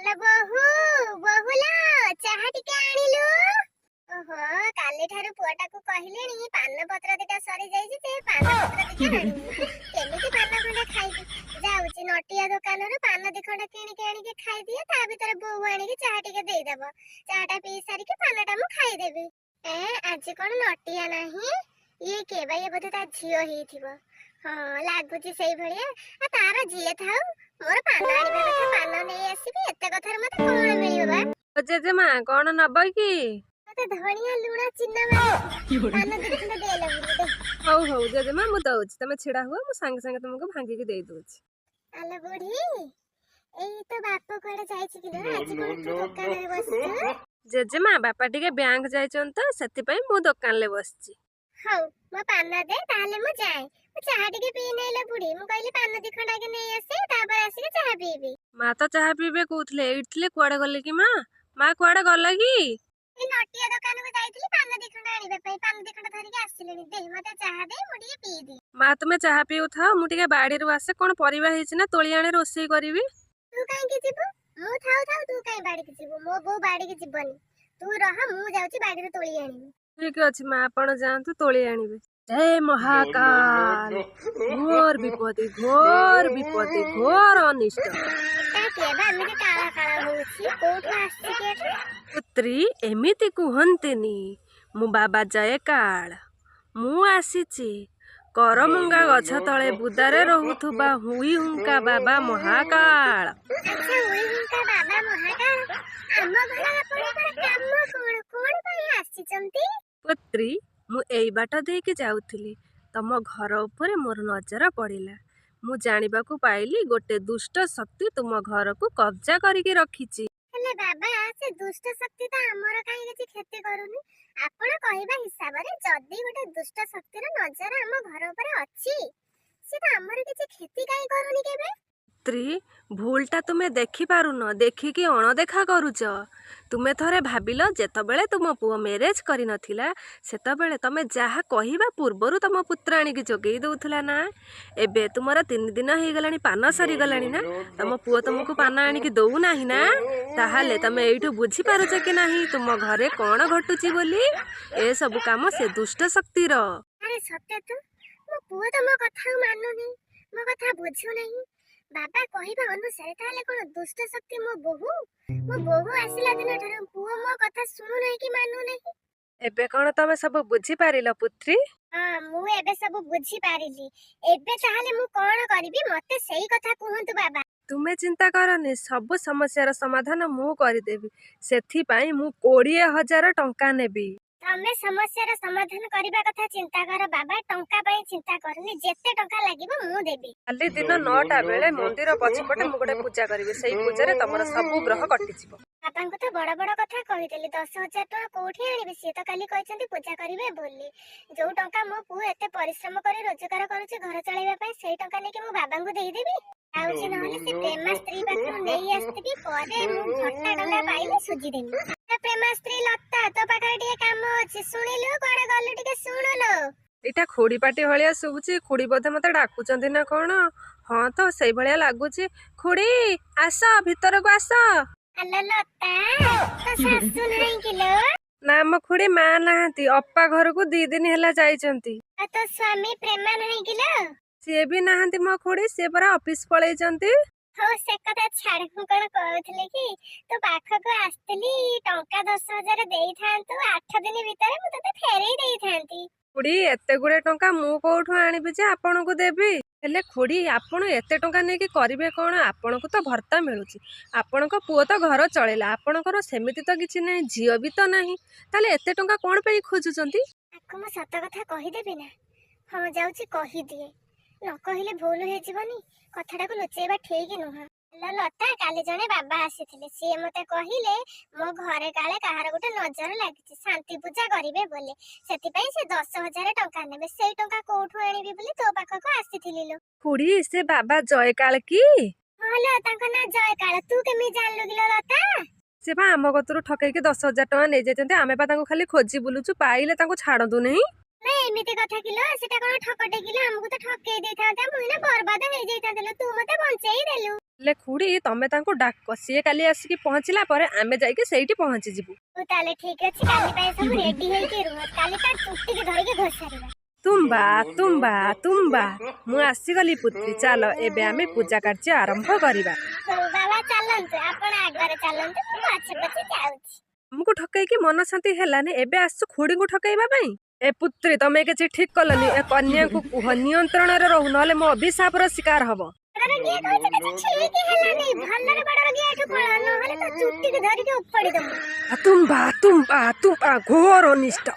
ଆଲୋ ବୋହୁ ବୋହୁଲ ଚାହା ଟିକେ ଆଣିଲୁ। ଓହୋ କାଲି ଠାରୁ ପୁଅଟାକୁ କହିଲେଣି ପାନ ପତ୍ର ଦିଟା ସରି ଯାଇଛି ଯେ ପାନ ପତ୍ର ଦିଟା ଆଣିବୁ। କେମିତି ପାନ ଖଣ୍ଡେ ଖାଇବି। ଯାଉଛି ନଟିଆ ଦୋକାନରୁ ପାନ ଦି ଖଣ୍ଡ କିଣିକି ଆଣିକି ଖାଇଦିଏ, ତା ଭିତରେ ବୋଉ ଆଣିକି ଚାହା ଟିକେ ଦେଇଦବ। ଚାହା ଟା ପିଇ ସାରିକି ପାନଟା ମୁଁ ଖାଇଦେବି। ଆଜି କଣ ନଟିଆ ନାହିଁ? ଇଏ କିଏ ବା? ଇଏ ବୋଧେ ତା ଝିଅ ହେଇଥିବ। ହଁ ଲାଗୁଛି ସେଇଭଳିଆ। ତାର ଯିଏ ଥାଉ, ମୋର ପାନ ଆଣିବା କଥା ପାନ ନେଇ ଆସିବି। ଏତେ କଥାରେ ମତେ କଣ ମିଳିବ ବା? ଜେଜେମା କଣ ନବ କି? ମତେ ଧଣିଆ ଲୁଣ ଚିହ୍ନ ମାରିକି ପାନ ଦି ଖଣ୍ଡ ଦେଲେ ଦେ। ହଉ ହଉ ଜେଜେମା ମୁଁ ଦଉଛି, ତମେ ଛିଡା ହୁଅ, ମୁଁ ସାଙ୍ଗେ ସାଙ୍ଗେ ତମକୁ ଭାଙ୍ଗିକି ଦେଇ ଦଉଛି। ଆଲୋ ବୁଢୀ, ଏଇ ତ ବାପ କୁଆଡେ ଯାଇଛି କିଲୋ? ଆଜି କଣ ତୁ ଦୋକାନରେ ବସିଛୁ? ଜେଜେମା ବାପା ଟିକେ ବ୍ୟାଙ୍କ ଯାଇଛନ୍ତି ତ, ସେଥିପାଇଁ ମୁଁ ଦୋକାନରେ ବସିଛି। ହଉ ମୋ ପାନ ଦେ, ତାହେଲେ ମୁଁ ଯାଏ। ମୁଁ ଚାହା ଟିକେ ପିଇ ନେଇଲ ବୁଢୀ। ମୁଁ କହିଲି ପାନ ଦି ଖଣ୍ଡ ଆଗେ ନେଇ ଆସେ, ତାପରେ ଆସିକି ଚାହା ପିଇବି। ମା ତ ଚାହା ପିଇବେ କହୁଥିଲେ, ଏଇଠି ଥିଲେ, କୁଆଡେ ଗଲେ କି ମା? ମା କୁଆଡେ ଗଲା କି? ଏଇ ନଟିଆ ଦୋକାନକୁ ଯାଇଥିଲି ପାନ ଦି ଖଣ୍ଡ ଆଣିବା ପାଇଁ। ପାନ ଦି ଖଣ୍ଡ ଧରିକି ଆସିଲିଣି। ଦେ ମତେ ଚାହା ଦେ, ମୁଁ ଟିକେ ପିଇଦିଏ। ମା ତୁମେ ଚାହା ପିଉଥାଅ, ମୁଁ ଟିକେ ବାଡିରୁ ଆସେ, କଣ ପରିବା ହେଇଛି ନା ତୋଳି ଆଣେ ରୋଷେଇ କରିବି। ତୁ କାହିଁକି ଯିବୁ? ମୁଁ ଥାଉ ଥାଉ ତୁ କାହିଁ ବାଡିକି ଯିବୁ? ମୋ ବୋଉ ବାଡିକି ଯିବନି। ତୁ ରହ, ମୁଁ ଯାଉଛି ବାଡିରୁ ତୋଳି ଆଣିବି। ଠିକ ଅଛି ମା, ଆପଣ ଯାଆନ୍ତୁ ତୋଳି ଆଣିବେ। ଜୟ ମହାକାଳ, ଘୋର ବିପତ୍ତି, ଘୋର ବିପତ୍ତି, ଘୋର ଅନିଷ୍ଟ। ପୁତ୍ରୀ ଏମିତି କୁହନ୍ତିନି, ମୁଁ ବାବା ଜୟକାଳ। ମୁଁ ଆସିଛି କରମଙ୍ଗା ଗଛ ତଳେ ବୁଦାରେ ରହୁଥିବା ହୁଇ ହୁଙ୍କା ବାବା ମହାକାଳ। ପୁତ୍ରୀ ମୁଁ ଏଇ ବାଟ ଦେଇକି ଯାଉଥିଲି, ତମ ଘର ଉପରେ ମୋର ନଜର ପଡ଼ିଲା। ମୁଁ ଜାଣିବାକୁ ପାଇଲି ଗୋଟେ ଦୁଷ୍ଟ ଶକ୍ତି ତୁମ ଘରକୁ କବ୍ଜା କରିକି ରଖିଛି। ହେଲେ ବାବା, ସେ ଦୁଷ୍ଟ ଶକ୍ତି ତ ଆମର କାହିଁ କିଛି କ୍ଷତି କରୁନି। ଆପଣ କହିବା ହିସାବରେ ଯଦି ଗୋଟେ ଦୁଷ୍ଟ ଶକ୍ତିର ନଜର ଆମ ଘର ଉପରେ ଅଛି, ସେ ତ ଆମର କିଛି କ୍ଷତି କାହିଁ କରୁନି କେବେ? ପୁତ୍ରୀ ଭୁଲଟା ତୁମେ ଦେଖିପାରୁନ, ଦେଖିକି ଅଣଦେଖା କରୁଛ। ତୁମେ ଥରେ ଭାବିଲ, ଯେତେବେଳେ ତୁମ ପୁଅ ମ୍ୟାରେଜ କରିନଥିଲା, ସେତେବେଳେ ତମେ ଯାହା କହିବା ପୂର୍ବରୁ ତମ ପୁତ୍ର ଆଣିକି ଯୋଗେଇ ଦଉଥିଲା ନା। ଏବେ ତୁମର 3 ଦିନ ହେଇଗଲାଣି, ପାନ ସରିଗଲାଣି ନା, ତମ ପୁଅ ତମକୁ ପାନ ଆଣିକି ଦଉନାହିଁ ନା। ତାହେଲେ ତମେ ଏଇଠୁ ବୁଝିପାରୁଛ କି ନାହିଁ ତୁମ ଘରେ କଣ ଘଟୁଛି ବୋଲି? ଏସବୁ କାମ ସେ ଦୁଷ୍ଟ ଶକ୍ତିର। ଆରେ ସତ୍ୟ ତ, ମୋ ପୁଅ ତ ମୋ କଥା ମାନୁନି, ମୋ କଥା ବୁଝୁନାହିଁ। ବାବା କହିବା ଅନୁସାରେ ତାହେଲେ କଣ ଦୁଷ୍ଟ ଶକ୍ତି ମୋ ବୋହୁ? ମୋ ବୋହୁ ଆସିଲା ଦିନ ଠାରୁ ପୁଅ ମୋ କଥା ଶୁଣୁନାହିଁ କି ମାନୁନାହିଁ। ଏବେ କଣ ତମେ ସବୁ ବୁଝିପାରିଲ ପୁତ୍ରୀ? ହଁ, ମୁଁ ଏବେ ସବୁ ବୁଝିପାରିଲି। ଏବେ ତାହେଲେ ମୁଁ କଣ କରିବି, ମତେ ସେଇ କଥା କୁହନ୍ତୁ ବାବା। ତୁମେ ଚିନ୍ତା କରନି, ସବୁ ସମସ୍ୟାର ସମାଧାନ ମୁଁ କରିଦେବି। ସେଥିପାଇଁ ମୁଁ 20,000 ଟଙ୍କା ନେବି। ତମେ ସମସ୍ୟାର ସମାଧାନ କରିବା କଥା ଚିନ୍ତା କର ବାବା, ଟଙ୍କା ପାଇଁ ଚିନ୍ତା କରନି। ଯେତେ ଟଙ୍କା ଲାଗିବ ମୁଁ ଦେବି। କାଲି ଦିନ 9ଟା ବେଳେ ମନ୍ଦିର ପଛପଟେ ମୁଁ ଗୋଟେ ପୂଜା କରିବି। ସେଇ ପୂଜାରେ ତମର ସବୁ ଗ୍ରହ କଟିଯିବ। ବାପାଙ୍କୁ ତ ବଡ ବଡ କଥା କହିଦେଲି। 10,000 ଟଙ୍କା କୋଉଠି ଆଣିବି? ସିଏ ତ କାଲି କହିଛନ୍ତି ପୂଜା କରିବେ ବୋଲି। ଯୋଉ ଟଙ୍କା ମୋ ପୁଅ ଏତେ ପରିଶ୍ରମ କରି ରୋଜଗାର କରୁଛି ଘର ଚଳେଇବା ପାଇଁ, ସେଇ ଟଙ୍କା ନେଇକି ମୁଁ ବାବାଙ୍କୁ ଦେଇଦେବି। ଯାଉଛି ନହେଲେ ସେ ପ୍ରେମା ସ୍ତ୍ରୀ ପାଖରୁ ନେଇ ଆସିଥିବି, ପରେ ମୁଁ ଭତ୍ତା ଟଙ୍କା ପାଇଲେ ସୁଝିଦେବି। ପ୍ରେମା ସ୍ତ୍ରୀ ଲତା, ତୋ ପାଖରେ ଟିକେ କାମ ଅଛି, ଶୁଣିଲୁ? କୁଆଡେ ଗଲୁ ଟିକେ ଶୁଣୁନୁ? ଏଇଟା ଖୁଡି ପାଟି ଭଳିଆ ଶୁଭୁଛି। ଖୁଡି ବୋଧେ ମତେ ଡାକୁଛନ୍ତି ନା କଣ? ହଁ ତ ସେଇଭଳିଆ ଲାଗୁଛି। ଖୁଡି ଆସ, ଭିତରକୁ ଆସ। ଆଲୋ ଲତା, ତୋ ଶାଶୁ ନାହିଁ କିଲୋ? ନା ଆମ ଖୁଡି ମା ନାହାନ୍ତି, ଅପା ଘରକୁ 2 ଦିନ ହେଲା ଯାଇଛନ୍ତି। ଆଉ ତୋ ସ୍ୱାମୀ ପ୍ରେମା ନାହିଁ କିଲୋ? ସିଏ ବି ନାହାନ୍ତି ମୋ ଖୁଡି, ସିଏ ପରା ଅଫିସ ପଳେଇଛନ୍ତି। ହଉ ସେ କଥା ଛାଡ। ମୁଁ କଣ କହୁଥିଲି କି, ତୋ ପାଖକୁ ଆସିଥିଲି, ଟଙ୍କା 10,000 ଦେଇଥାନ୍ତୁ। 8 ଦିନ ଭିତରେ ମୁଁ ତତେ ଫେରେଇ ଦେଇଥାନ୍ତି। ଖୁଡି ଏତେ ଗୁଡେ ଟଙ୍କା ମୁଁ କୋଉଠୁ ଆଣିବି ଯେ ଆପଣଙ୍କୁ ଦେବି? ହେଲେ ଖୁଡି ଆପଣ ଏତେ ଟଙ୍କା ନେଇକି କରିବେ କଣ? ଆପଣଙ୍କୁ ତ ଭର୍ତ୍ତା ମିଳୁଛି, ଆପଣଙ୍କ ପୁଅ ତ ଘର ଚଳେଇଲା, ଆପଣଙ୍କର ସେମିତି ତ କିଛି ନାହିଁ, ଝିଅ ବି ତ ନାହିଁ। ତାହେଲେ ଏତେ ଟଙ୍କା କଣ ପାଇଁ ଖୋଜୁଛନ୍ତି? ତାକୁ ମୁଁ ସତ କଥା କହିଦେବି ନା? ହଁ ଯାଉଛି କହିଦିଏ। ନ କହିଲେ ଭୁଲ ହେଇଯିବନି। କଥାଟାକୁ ଲୁଚେଇବା ଠିକ ନୁହଁ। ହେଲୋ ଲତା, କାଲି ଜଣେ ବାବା ଆସିଥିଲେ। ସିଏ ମତେ କହିଲେ ମୋ ଘରେ କାଳେ କାହାର ଗୋଟେ ନଜର ଲାଗିଛି, ଶାନ୍ତି ପୂଜା କରିବେ ବୋଲି। ସେଥିପାଇଁ ସେ 10,000 ଟଙ୍କା ନେବେ। ସେଇ ଟଙ୍କା କୋଉଠୁ ଆଣିବି ବୋଲି ତୋ ପାଖକୁ ଆସିଥିଲି ଲୋ। ଖୁଡି ସେ ବାବା ଜୟକାଳ କି? ହଁ ଲୋ, ତାଙ୍କ ନାଁ ଜୟକାଳ। ତୁ କେମିତି ଜାଣିଲୁ କିଲୋ ଲତା? ସେ ବା ଆମ କତରୁ ଠକେଇକି 10,000 ଟଙ୍କା ନେଇଯାଇଛନ୍ତି। ଆମେ ବା ତାଙ୍କୁ ଖାଲି ଖୋଜି ବୁଲୁଛୁ, ପାଇଲେ ତାଙ୍କୁ ଛାଡନ୍ତୁ ନାହିଁ। ଏମିତି କଥା କିଲୋ? ସେଟା କଣ ଠକଟେ କିଲୋ? ଆମକୁ ତ ଠକେଇ ଦେଇଥାନ୍ତା, ମୁଁ ଏଇନା ବର୍ବାଦ ହେଇଯାଇଥାନ୍ତି। ତୁ ମତେ ବଞ୍ଚେଇ ଦେଲୁ। ହେଲେ ଖୁଡ଼ି ତମେ ତାଙ୍କୁ ଡାକ, ସିଏ କାଲି ଆସିକି ପହଞ୍ଚିଲା ପରେ ଆମେ ଯାଇକି ସେଇଠି ପହଞ୍ଚିଯିବୁ। ହଉ ତାହେଲେ ଠିକ ଅଛି, କାଲି ପାଇଁ ସବୁ ରେଡି ହେଇକି ରୁହ, କାଲି ତା ଚୁଟିକି ଧରିକି ଘୋଷାରିବା। ତୁମ୍ବା ତୁମ୍ବା ତୁମ୍ବା, ମୁଁ ଆସିଗଲି ପୁତ୍ରୀ, ଚାଲ ଏବେ ଆମେ ପୂଜା କାର୍ଯ୍ୟ ଆରମ୍ଭ କରିବା। ହଉ ବାବା ଚାଲନ୍ତୁ, ଆପଣ ଆଗରେ ଚାଲନ୍ତୁ, ମୁଁ ପଛେ ପଛେ ଯାଉଛି। ଆମକୁ ଠକେଇକି ମନ ଶାନ୍ତି ହେଲାନି, ଏବେ ଆସୁଛୁ ଖୁଡ଼ିଙ୍କୁ ଠକେଇବା ପାଇଁ? ଏ ପୁତ୍ରୀ ତମେ କିଛି ଠିକ କଲନି, ଏ କନ୍ୟାଙ୍କୁ କୁହ ନିୟନ୍ତ୍ରଣରେ ରହୁ, ନହେଲେ ମୋ ଅଭିଶାପର ଶିକାର ହବ। ବଡ ଗିଆ କହୁଛି କିଛି ଠିକ ହେଲାନି, ଭଲରେ ବଡ ଗିଆ ଏଠୁ ପଳା, ନହେଲେ ତା ଚୁଟିକି ଧରିକି ଉପାଡ଼ି ଦବୁ। ତୁମ୍ବା ତୁମ୍ବା ତୁମ୍ବା, ଘୋର ଅନିଷ୍ଟ।